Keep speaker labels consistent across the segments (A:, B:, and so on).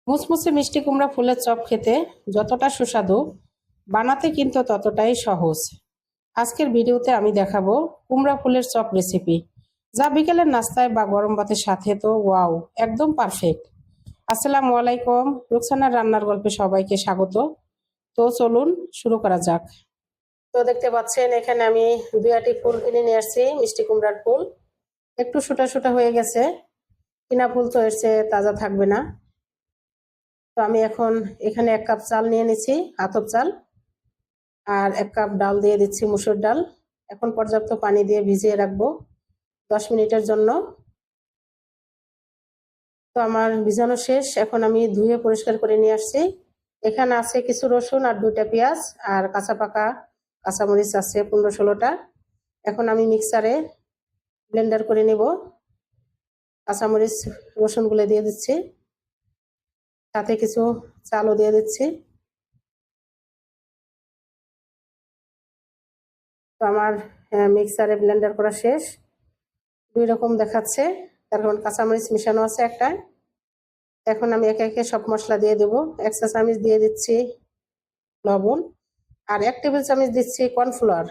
A: মুচমুচে মিষ্টি কুমড়া ফুলের চপ খেতে যতটা সুস্বাদু, বানাতে কিন্তু ততটাই সহজ। আজকের ভিডিওতে আমি দেখাবো কুমড়া ফুলের চপ রেসিপি, যা বিকেলের নাস্তায় বা গরম ভাতের সাথে তো ওয়াও, একদম পারফেক্ট। আসসালামু আলাইকুম, রুকসানার রান্নার গল্পে সবাইকে স্বাগত। তো চলুন শুরু করা যাক। তো দেখতে পাচ্ছেন এখানে আমি 2 ফুল কিনে নিয়ে আসছি, মিষ্টি কুমড়ার ফুল। একটু শুটা শুটা হয়ে গেছে, কিনা ফুল তো এর চেয়ে তাজা থাকবে না। তো আমি এখন এখানে 1 কাপ চাল নিয়ে নিচ্ছি, আতপ চাল, আর 1 কাপ ডাল দিয়ে দিচ্ছি, মুসুর ডাল। এখন পর্যাপ্ত পানি দিয়ে ভিজিয়ে রাখবো 10 মিনিটের জন্য। তো আমার ভিজানো শেষ, এখন আমি ধুয়ে পরিষ্কার করে নিয়ে আসছি। এখানে আছে কিছু রসুন আর 2টা পেঁয়াজ, আর কাঁচা পাকা কাঁচামরিচ আছে 15-16টা। এখন আমি মিক্সারে ব্লেন্ডার করে নিব। কাঁচামরিচ রসুনগুলো দিয়ে দিচ্ছি, সাথে কিছু চালও দিয়ে দিচ্ছি। তো আমার মিক্সারে ব্লেন্ডার করা শেষ। 2 রকম দেখাচ্ছে, তার কারণ কাঁচামরিচ মিশানো আছে একটা। এখন আমি একে একে সব মশলা দিয়ে দেব। 1 চা চামচ দিয়ে দিচ্ছি লবণ, আর 1 টেবিল চামচ দিচ্ছি কর্নফ্লাওয়ার,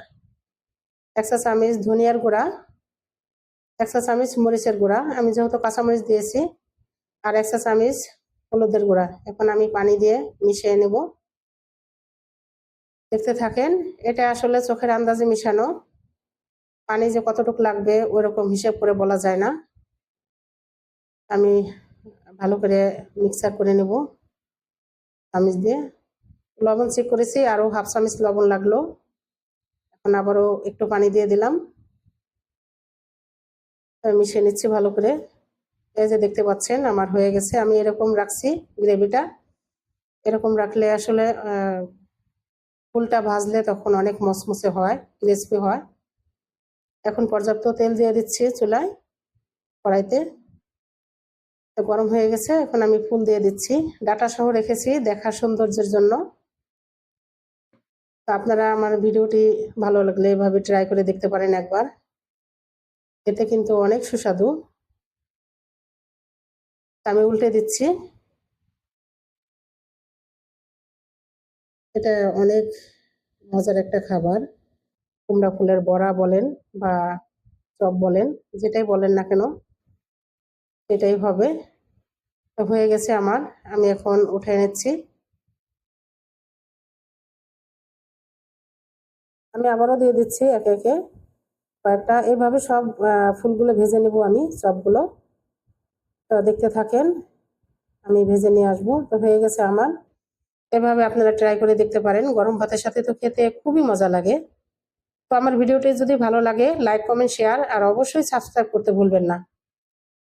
A: 1 চা চামচ ধনিয়ার গুঁড়া, 1 চা চামচ মরিচের গুঁড়া, আমি যেহেতু কাঁচামরিচ দিয়েছি, আর 1 চা চামচ হলুদের গুঁড়া। এখন আমি পানি দিয়ে মিশিয়ে নেব। দেখতে থাকেন, এটা আসলে চোখের আন্দাজে মিশানো, পানি যে কতটুকু লাগবে ওইরকম হিসেব করে বলা যায় না। আমি ভালো করে মিক্সার করে নেব চামচ দিয়ে। লবণ চেক করেছি, আরও হাফ চামচ লবণ লাগলো। এখন আবারও একটু পানি দিয়ে দিলাম, মিশিয়ে নিচ্ছি ভালো করে। এই যে দেখতে পাচ্ছেন আমার হয়ে গেছে। আমি এরকম রাখছি গ্রেভিটা, এরকম রাখলে আসলে ফুলটা ভাজলে তখন অনেক মচমচে হয়, ক্রিসপি হয়। এখন পর্যাপ্ত তেল দিয়ে দিচ্ছি চুলায়, কড়াইতে। গরম হয়ে গেছে, এখন আমি ফুল দিয়ে দিচ্ছি। ডাটা সহ রেখেছি দেখার সৌন্দর্যের জন্য। তো আপনারা আমার ভিডিওটি ভালো লাগলে এভাবে ট্রাই করে দেখতে পারেন একবার, এতে কিন্তু অনেক সুস্বাদু। আমি উল্টে দিচ্ছি। এটা অনেক মজার একটা খাবার, কুমড়া ফুলের বড়া বলেন বা চপ বলেন, যেটাই বলেন না কেন এটাই হবে। তো হয়ে গেছে আমার, আমি এখন উঠে নিচ্ছি। আমি আবারও দিয়ে দিচ্ছি একে একে কয়েকটা, এইভাবে সব ফুলগুলো ভেজে নেব আমি, চপগুলো। তো দেখতে থাকেন, আমি ভেজে নিয়ে আসবো। তো হয়ে গেছে আমার। এভাবে আপনারা ট্রাই করে দেখতে পারেন, গরম ভাতের সাথে তো খেতে খুবই মজা লাগে। তো আমার ভিডিওটি যদি ভালো লাগে লাইক, কমেন্ট, শেয়ার আর অবশ্যই সাবস্ক্রাইব করতে ভুলবেন না।